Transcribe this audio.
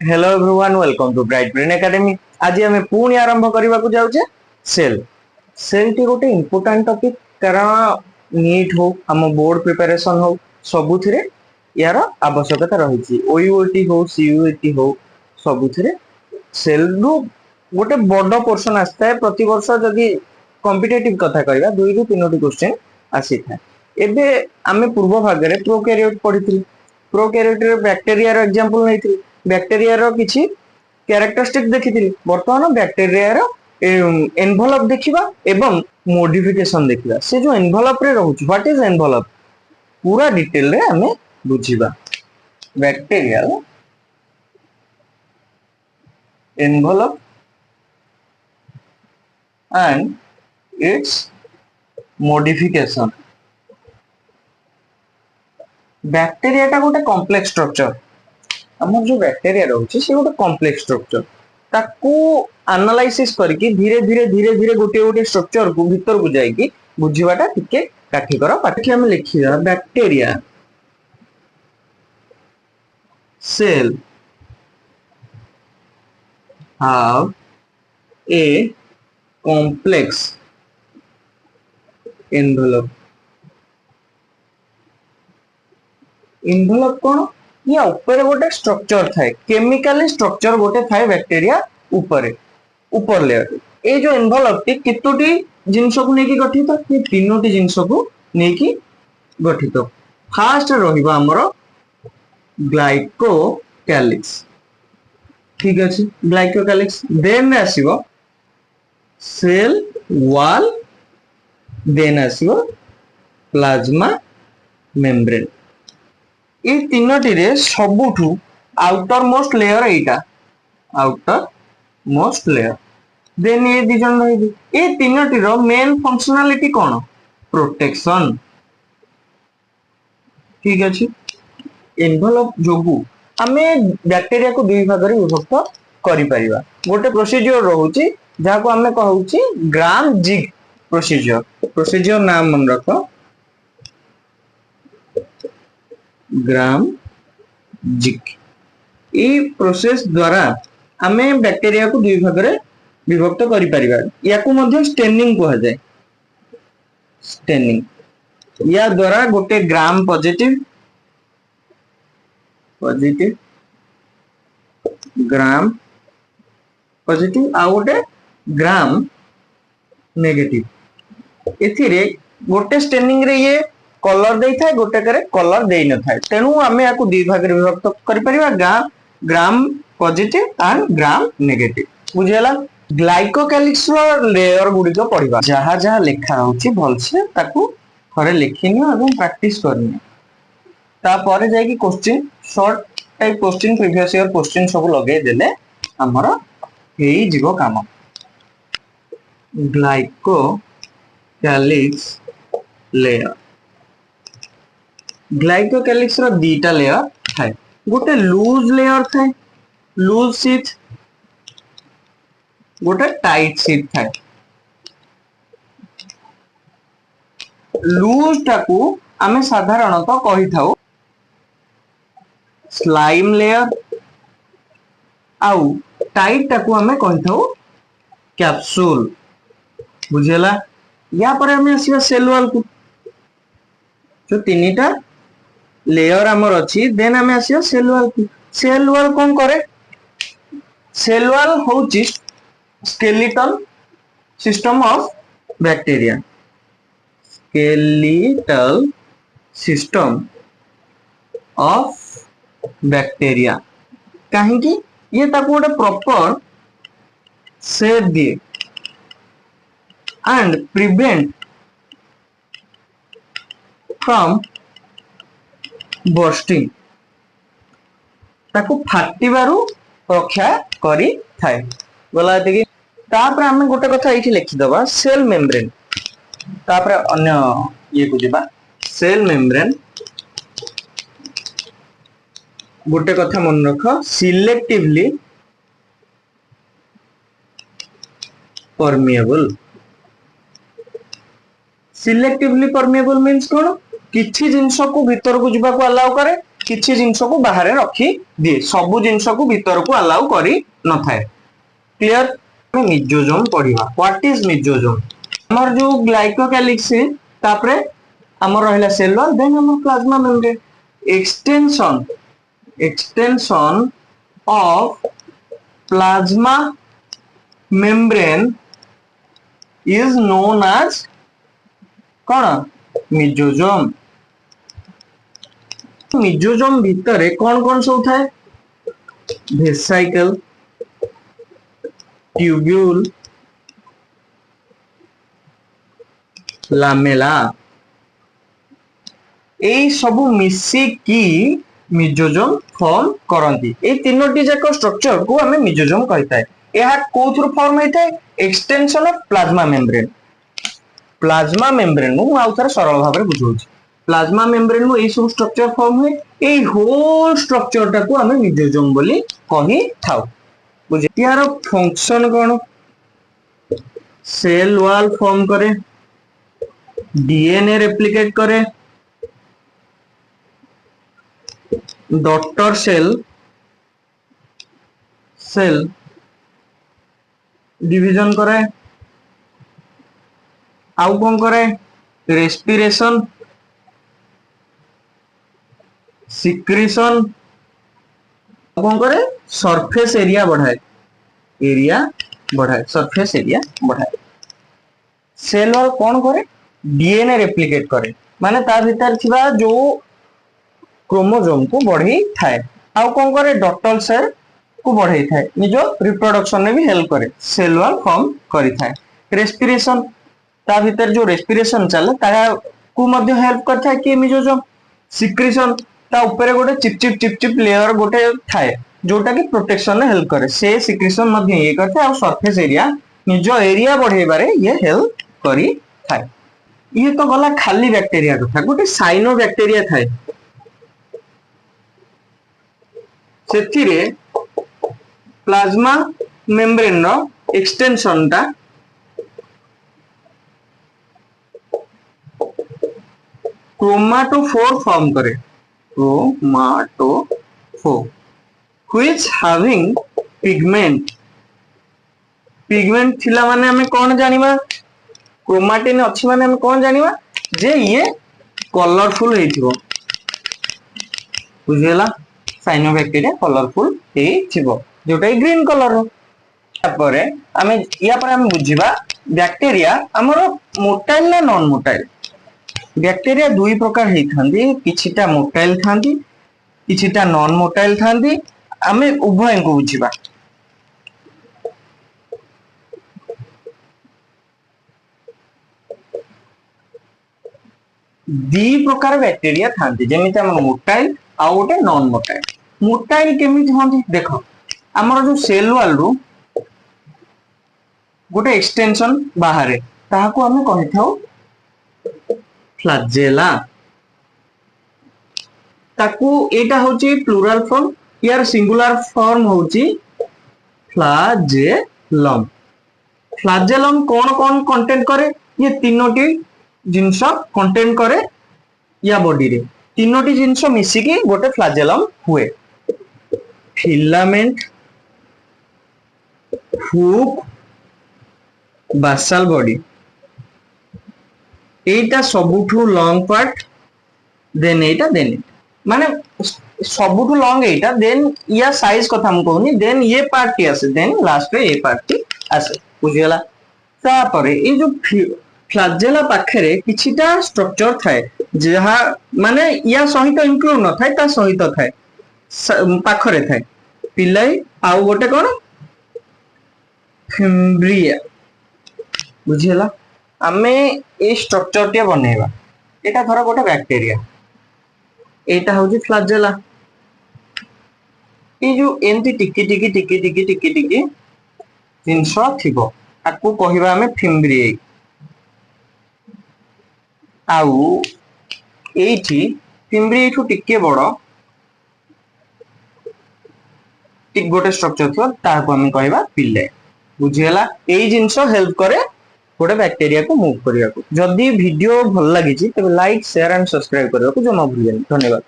Hello everyone welcome to Bright Brain Academy. आज आम पुणी आरंभ करने को जाऊे सेल सेल टी गोटे इम्पोर्टाट टॉपिक कारण नीट हो आम बोर्ड प्रिपरेशन हो सबुथिरे यार आवश्यकता रही ओयूटी हो सीयूटी हो सबुथिरे सेल रु गोटे बड़ पोर्शन आसता है प्रति वर्ष जदि कॉम्पिटिटिव कथा कहवा 2 ରୁ 3ଟି क्वेश्चन आसी था। एबे आमे पूर्व भाग में प्रोकैरियोट पढ़ी प्रोकैरियोट रे बैक्टीरिया रो एग्जांपल नहीं बैक्टीरिया रो किछि कैरेक्टरिस्टिक देखिथिली वर्तमान बैक्टीरिया रो एनवेलप देखिबा एवं मॉडिफिकेशन देखिबा से जो एनवेलप रे रहउछ व्हाट इज एनवेलप पूरा डिटेल रे हमें बुझिबा bacteria envelope and its modification. Bacteria टा गोटे कॉम्प्लेक्स स्ट्रक्चर हमर जो बैक्टीरिया रहउछि से गोटे कॉम्प्लेक्स स्ट्रक्चर ताकू एनालाइसिस करके धीरे धीरे धीरे धीरे गोटे गोटे स्ट्रक्चर को भीतर को जाइए बुझीबाटा टिके काठिकर पाठी हम लिखिबा bacteria cell have a complex envelope envelope कौन या ऊपर गोटे स्ट्रक्चर थाए केमिकली स्ट्रक्चर गोटे थाए बैक्टीरिया ऊपर ऊपर लेयर ए जो एनवेलप टी कितोटी जिंस को नेकी गठित ये तीनोटी जिंस को नेकी गठित फास्ट रहिबा हमर ग्लाइकोकैलिक्स ठीक अछि ग्लाइकोकैलिक्स देन आसीबो सेल वॉल देन आसीबो प्लाज्मा मेम्ब्रेन ये तीनोटी रे सबुठू आउटर मोस्ट लेयर एटा आउटर मोस्ट लेयर देन ये दी जन रही ये तीनोटी रो मेन फंक्शनलिटी कोन प्रोटेक्शन ठीक अछि एनवेलप जोगु आमे बैक्टीरिया को दुई भाग रे विभक्त करि परिबा गोटे प्रोसीजर रहउची जहा को आमे कहउची ग्राम जिग प्रोसीजर नाम मन रखो ग्राम जिग ई प्रोसेस द्वारा आमे बैक्टीरिया को दुई भाग रे विभक्त करि परिबा याकू मध्ये स्टेनिंग कहा जाय स्टेनिंग या द्वारा गोटे ग्राम पॉजिटिव ग्राम पॉजिटिव आ गोटे ग्राम नेगेटिव एथिरे गोटे स्टेनिंग रे ये कलर देई थाए गोटे करे कलर देई न थाए तेनु आमे याकू दुई भाग रे विभक्त करि परिबा gram positive and gram negative बुझेला ग्लाइकोकैलिक्स रो लेयर गुडी को पढिबा जहा जहा लिखा होची भलसे ताकू थरे लिखिनियो एवं प्रैक्टिस करनियो तापर जाय कि question short type question previous year question सब लगे देले हमर हेई जीवो काम ग्लाइकोकैलिक्स लेयर ग्लाइकोकैलिक्स रो दीटा लेयर थाए गोटे लूज लेयर थाए लूज शीट गोटे टाइट शीट थाए लूज टाकू आमे साधारणतः कहि थाउ स्लाइम लेयर आउ टाइट टाकू आमे कहि थाउ कैप्सूल बुझेला या पर हमें आसीबा सेल वॉल को जो तीनटा लेयर हमर अछि देन हमें आसीबा सेल वॉल कोन करे सेल वॉल होची skeletal system of bacteria skeletal system of bacteria कहीं की ये ताको गोटे प्रॉपर शेप दिए एंड प्रिवेंट फ्रॉम बर्स्टिंग ताको फाटिबारु रक्षा करी थाए गला देखि तापर हम गोटे कथा एठी लिखि दबा सेल मेम्ब्रेन तापर अन्य ये को दिबा सेल मेम्ब्रेन गोटे कथा मन रख सिलेक्टिवली परमिएबल मीन्स कोन किछि जिंस को भीतर को जिबा को अलाउ करे किछि जिंस को बाहर रखी दिए सब जिंस को भीतर को अलाउ करी न थाए क्लियर मिजोजोम पढ़िबा व्हाट इज मिजोजोम हमर जो ग्लाइकोकैलिक्स तापरे हमर रहला सेल वॉल देन हमर plasma membrane extension of plasma membrane is known as कौन मिजोजोम मिजोजोम भीतर कौन कौन सब थाए वेसिकल ट्यूब्यूल लामेला एई सब मिसी की मिजोजोम फॉर्म करंती ए तीनोटी जाक स्ट्रक्चर को हमें मिजोजोम कहता है यह कोथुर फॉर्म होता है एक्सटेंशन ऑफ प्लाज्मा मेम्ब्रेन नु आउ थर सरल भाव में बुझौछि प्लाज्मा मेम्ब्रेन नु ए सब स्ट्रक्चर फॉर्म हुए ए होल स्ट्रक्चर टा को हमें मिजोजोम बोली कहि थाउ बुझे यार फंक्शन कोन सेल वॉल फॉर्म करे डीएनए रेप्लिकेट करे डॉटर सेल डिवीजन करे आउ कौन करे रेस्पिरेशन सिक्रीशन कौन करे सरफेस एरिया बढ़ाए सरफेस एरिया बढ़ाए सेल वॉल कौन करे डीएनए रेप्लिकेट करे माने ता भीतर थिबा जो क्रोमोजोम को बढ़ई थाए आउ कौन करे डॉटर सेल को बढ़ई थाए निजो रिप्रोडक्शन में भी हेल्प करे सेल वॉल फॉर्म करी थाए रेस्पिरेशन ता भीतर जो रेस्पिरेशन चले ता को मध्य हेल्प करता है कि मिजोजोम सिक्रीशन ता ऊपर गोटे चिपचिप लेयर गोटे थाए जोटा कि प्रोटेक्शन में हेल्प करे से सिक्रीशन मध्य ये करता है और सरफेस एरिया निजो एरिया बढ़ेबारे ये हेल्प करी थाए ये तो गला खाली बैक्टीरिया कथा गोटे साइनो बैक्टीरिया थाए सेथिरे प्लाज्मा मेम्ब्रेन रो एक्सटेंशन टा क्रोमाटोफोर फॉर्म करे क्रोमाटोफोर व्हिच हैविंग पिगमेंट थिला माने हमें कौन जानिबा क्रोमाटिन अछि माने हमें कौन जानिबा जे ये कलरफुल हेथिबो बुझेला साइनोबैक्टीरिया कलरफुल जोटा ग्रीन कलर तापरे आमे या पर हम बुझिबा बैक्टीरिया हमर मोटाइल ना नॉन मोटाइल बैक्टीरिया दुई प्रकार हे थांदी किछिटा मोटाइल थांदी किछिटा नॉन मोटाइल थांदी आमे उभय को बुझिबा दी प्रकार बैक्टीरिया थांदी जेमिति हम मोटाइल आ गोटे नॉन मोटाइल केमिति होंदी देखो हमर जो सेल वॉल रो गोटे एक्सटेंशन बाहर ताहाको हमें कहि थाउ फ्लैजेला ताकू एटा होची प्लूरल फॉर्म यार सिंगुलर फॉर्म होची फ्लैजेलम फ्लैजेलम कौन कंटेंट करे ये तीनोटी जिंस कंटेंट करे या बॉडी रे तीनोटी जिंस मिसिकी गोटे फ्लैजेलम हुए फिलामेंट हुक बासल बॉडी एटा सबुठू लॉन्ग पार्ट देन एटा देन माने सबुठू लॉन्ग एटा देन या साइज कथा हम कहूनी देन ये पार्ट आसे देन लास्ट पे ये पार्ट आसे बुझियला ता परे ए जो फ्लैजेला पाखरे किछिटा स्ट्रक्चर थाए जहा माने या सहित इंक्लूड न थाए ता सहित थाए पाखरे थाए पिलाई आउ गोटे कोन फिम्ब्रिया बुझियला आमे ए स्ट्रक्चर टे बनेबा एटा धर गोटे बैक्टीरिया एटा होजी फ्लैजेला ए जो एंती टिकी जिंस थिबो आकु कहिबा हमें फिम्ब्रिया आउ एठी फिम्ब्रिया ठु टिके बड़ टिक गोटे स्ट्रक्चर थियो ताको हमें कहबा पिले बुझियला एई जिंस हेल्प करे गोटे बैक्टीरिया को मूव करिया को जदी वीडियो भल लागि छि तबे लाइक शेयर एंड सब्सक्राइब करबा को जमा भूलियन धन्यवाद।